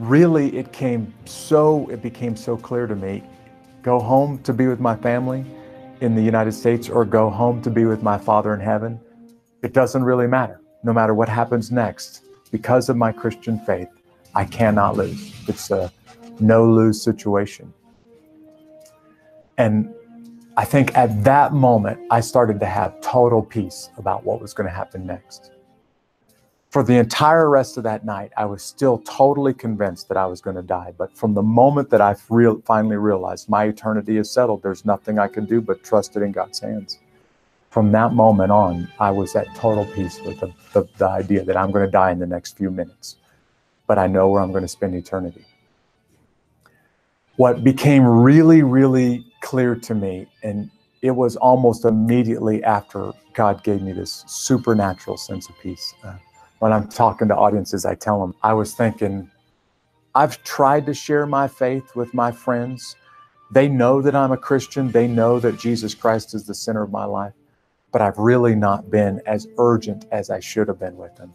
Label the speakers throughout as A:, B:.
A: really it became so clear to me, go home to be with my family in the United States or go home to be with my Father in heaven. It doesn't really matter. No matter what happens next, because of my Christian faith, I cannot lose. It's a no-lose situation. And I think at that moment, I started to have total peace about what was going to happen next. For the entire rest of that night, I was still totally convinced that I was going to die. But from the moment that I finally realized my eternity is settled, there's nothing I can do but trust it in God's hands. From that moment on, I was at total peace with the idea that I'm going to die in the next few minutes. But I know where I'm going to spend eternity. What became really, really clear to me, and it was almost immediately after God gave me this supernatural sense of peace. When I'm talking to audiences, I tell them, I was thinking, I've tried to share my faith with my friends. They know that I'm a Christian. They know that Jesus Christ is the center of my life. But I've really not been as urgent as I should have been with them.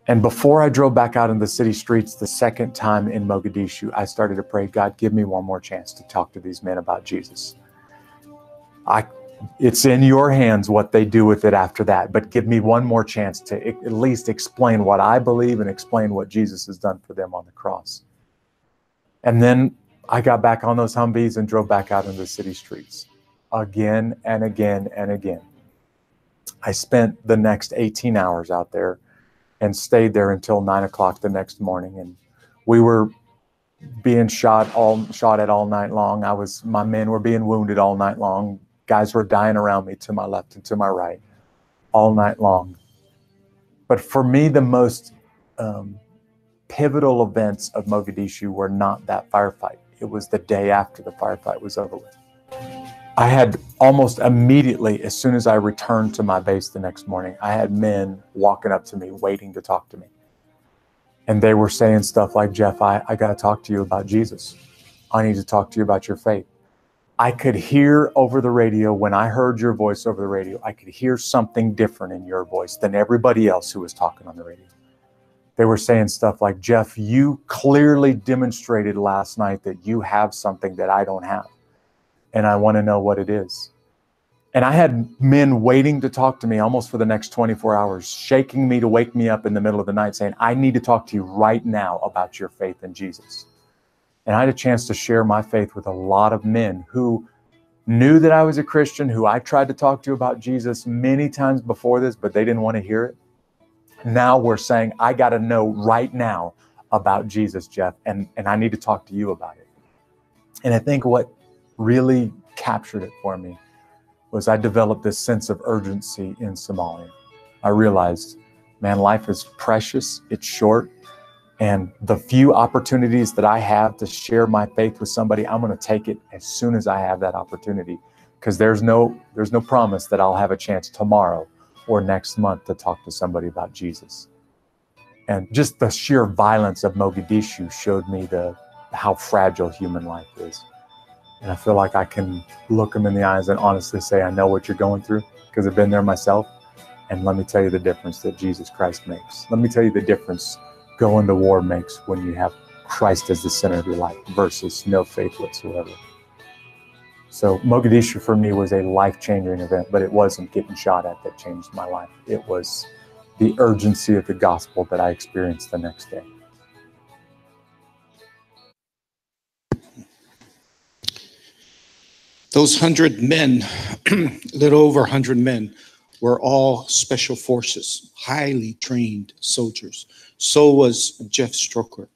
A: And before I drove back out in the city streets the second time in Mogadishu, I started to pray, God, give me one more chance to talk to these men about Jesus. It's in your hands what they do with it after that, but give me one more chance to at least explain what I believe and explain what Jesus has done for them on the cross. And then I got back on those Humvees and drove back out into the city streets again and again and again. I spent the next 18 hours out there and stayed there until 9 o'clock the next morning. And we were being shot at all night long. My men were being wounded all night long. Guys were dying around me to my left and to my right all night long. But for me, the most pivotal events of Mogadishu were not that firefight. It was the day after the firefight was over with. I had almost immediately, as soon as I returned to my base the next morning, I had men walking up to me, waiting to talk to me. And they were saying stuff like, Jeff, I got to talk to you about Jesus. I need to talk to you about your faith. I could hear over the radio, when I heard your voice over the radio, I could hear something different in your voice than everybody else who was talking on the radio. They were saying stuff like, Jeff, you clearly demonstrated last night that you have something that I don't have. And I want to know what it is. And I had men waiting to talk to me almost for the next 24 hours, shaking me to wake me up in the middle of the night saying, I need to talk to you right now about your faith in Jesus. And I had a chance to share my faith with a lot of men who knew that I was a Christian, who I tried to talk to about Jesus many times before this, but they didn't want to hear it. Now we're saying, I got to know right now about Jesus, Jeff, and I need to talk to you about it. And I think what really captured it for me was I developed this sense of urgency in Somalia. I realized, man, life is precious, it's short, and the few opportunities that I have to share my faith with somebody, I'm going to take it as soon as I have that opportunity, because there's no promise that I'll have a chance tomorrow or next month to talk to somebody about Jesus. And just the sheer violence of Mogadishu showed me how fragile human life is. And I feel like I can look them in the eyes and honestly say, I know what you're going through because I've been there myself. And let me tell you the difference that Jesus Christ makes. Let me tell you the difference going to war makes when you have Christ as the center of your life versus no faith whatsoever. So Mogadishu for me was a life-changing event, but it wasn't getting shot at that changed my life. It was the urgency of the gospel that I experienced the next day.
B: Those 100 men, a little over 100 men, were all special forces, highly trained soldiers. So was Jeff Stroker.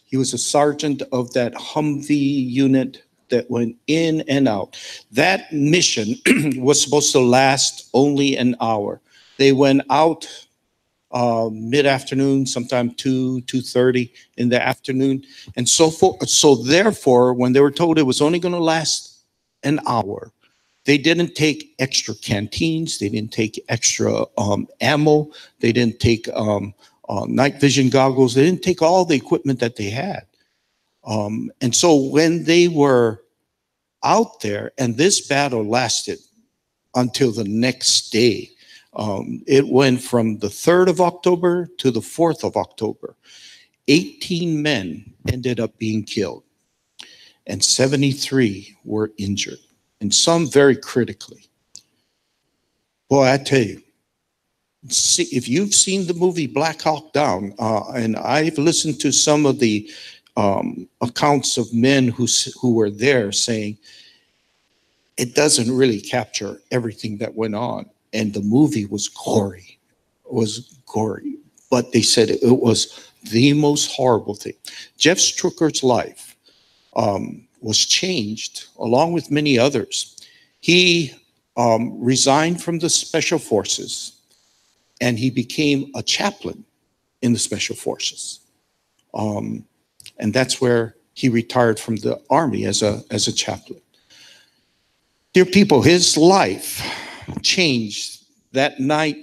B: He was a sergeant of that Humvee unit that went in and out. That mission was supposed to last only an hour. They went out mid-afternoon, sometime 2:30 in the afternoon, and so forth. So therefore, when they were told it was only going to last an hour, they didn't take extra canteens. They didn't take extra ammo. They didn't take night vision goggles. They didn't take all the equipment that they had. And so when they were out there, and this battle lasted until the next day, it went from the 3rd of October to the 4th of October. 18 men ended up being killed, and 73 were injured, and some very critically. Boy, I tell you, see, if you've seen the movie Black Hawk Down, and I've listened to some of the accounts of men who were there saying it doesn't really capture everything that went on. And the movie was gory, but they said it was the most horrible thing. Jeff Strucker's life was changed along with many others. He resigned from the Special Forces, and he became a chaplain in the Special Forces. And that's where he retired from the Army as a chaplain. Dear people, his life changed that night,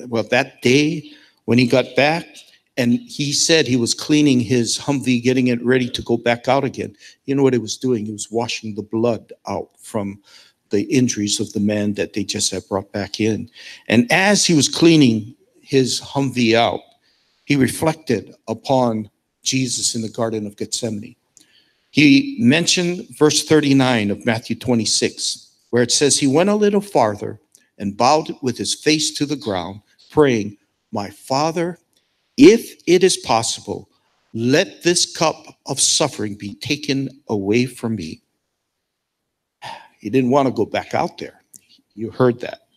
B: well, that day when he got back, and he said he was cleaning his Humvee, getting it ready to go back out again. You know what he was doing? He was washing the blood out from the injuries of the man that they just had brought back in. And as he was cleaning his Humvee out, he reflected upon Jesus in the Garden of Gethsemane. He mentioned verse 39 of Matthew 26, where it says, he went a little farther and bowed with his face to the ground, praying, my Father, if it is possible, let this cup of suffering be taken away from me. He didn't want to go back out there. You heard that.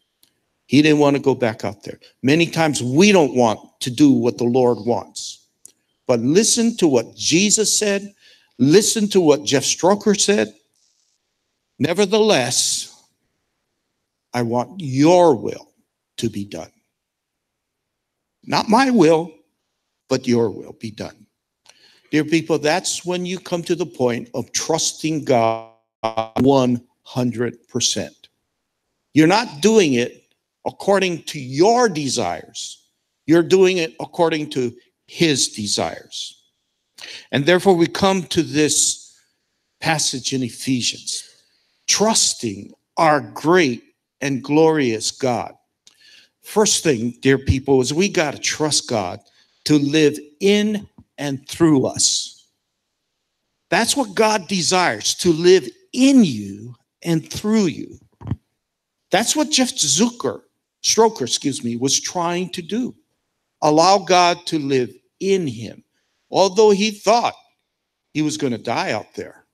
B: He didn't want to go back out there. Many times we don't want to do what the Lord wants. But listen to what Jesus said. Listen to what Jeff Strucker said. Nevertheless, I want your will to be done. Not my will, but your will be done. Dear people, that's when you come to the point of trusting God 100%. You're not doing it according to your desires. You're doing it according to his desires. And therefore we come to this passage in Ephesians, trusting our great and glorious God. First thing, dear people, is we got to trust God to live in and through us. That's what God desires, to live in you and through you. That's what Jeff Strucker, was trying to do. Allow God to live in him, although he thought he was going to die out there.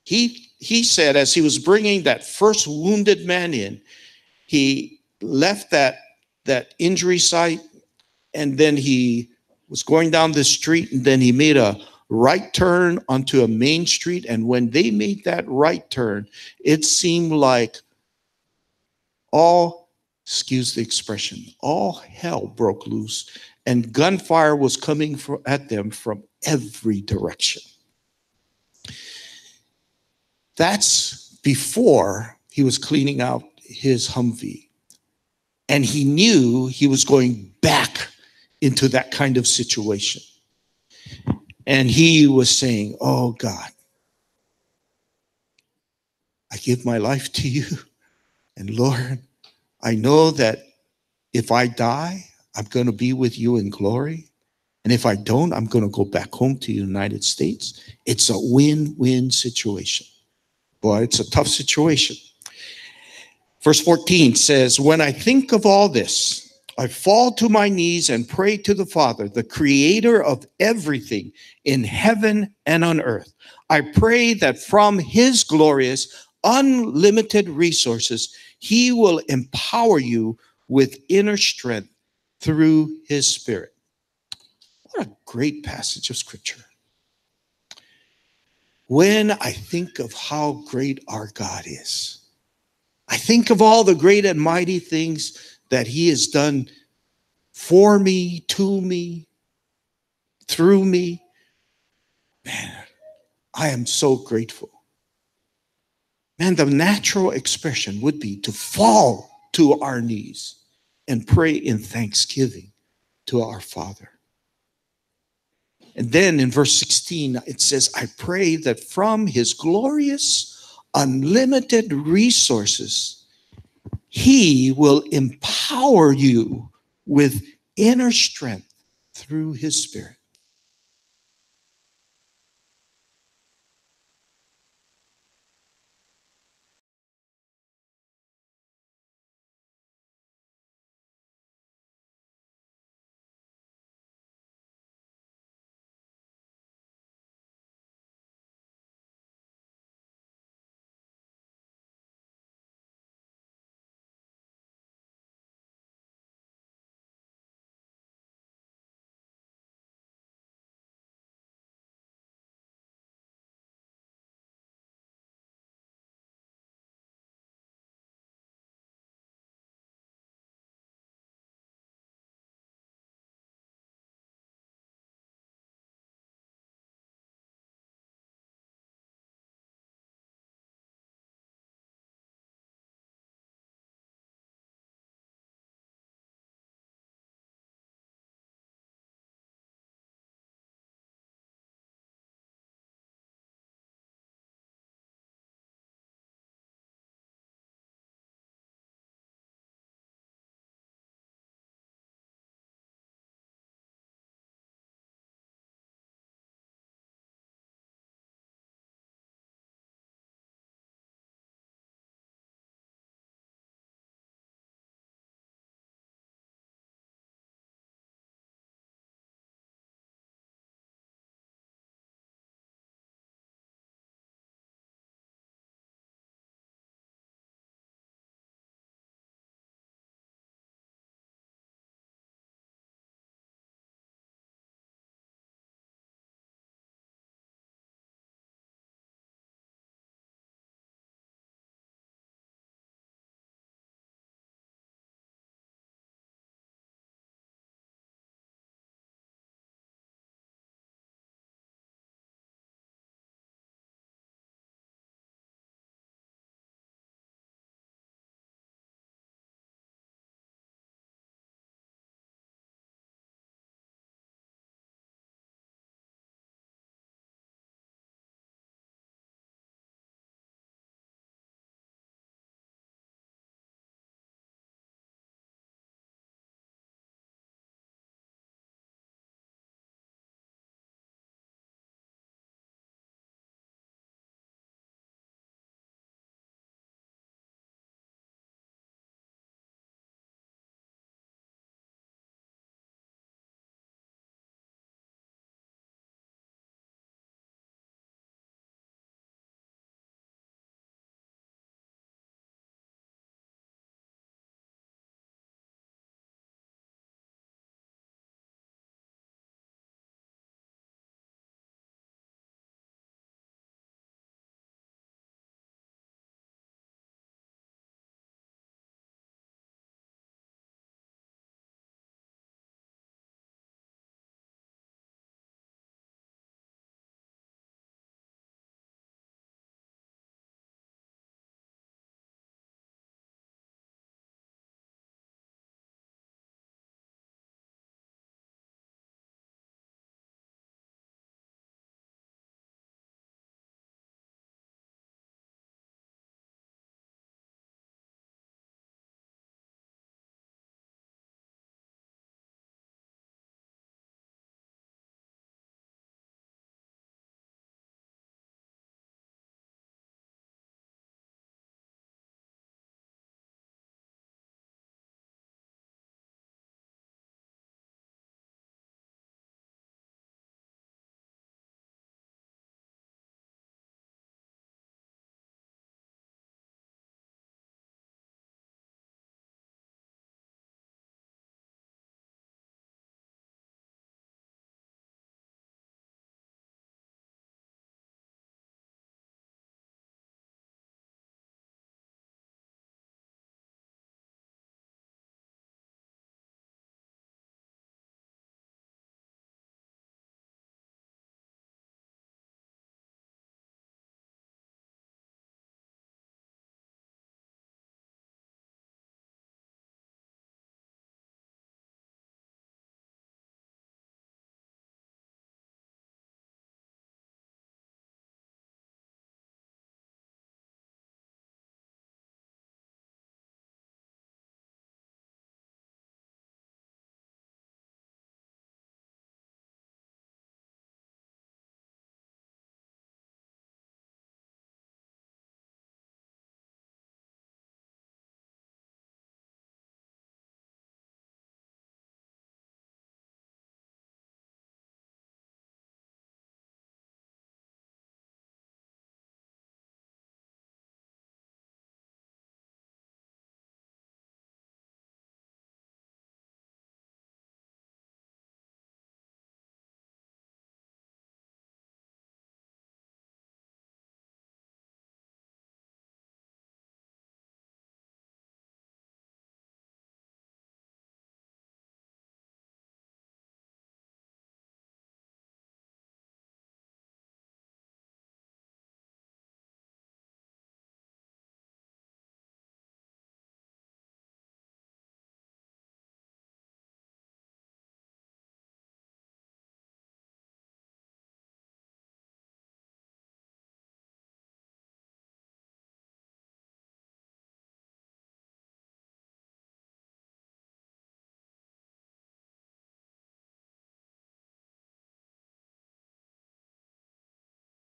B: He said, as he was bringing that first wounded man in, he left that injury site, and then he was going down the street, and then he made a right turn onto a main street. And when they made that right turn, it seemed like excuse the expression, all hell broke loose, and gunfire was coming at them from every direction. That's before he was cleaning out his Humvee. And he knew he was going back into that kind of situation. And he was saying, oh God, I give my life to you. And Lord, I know that if I die, I'm going to be with you in glory. And if I don't, I'm going to go back home to the United States. It's a win-win situation. Boy, it's a tough situation. Verse 14 says, when I think of all this, I fall to my knees and pray to the Father, the creator of everything in heaven and on earth. I pray that from his glorious, unlimited resources, he will empower you with inner strength through his Spirit. What a great passage of Scripture. When I think of how great our God is, I think of all the great and mighty things that he has done for me, to me, through me. Man, I am so grateful. Man, the natural expression would be to fall to our knees and pray in thanksgiving to our Father. And then in verse 16, it says, I pray that from his glorious, unlimited resources, he will empower you with inner strength through his Spirit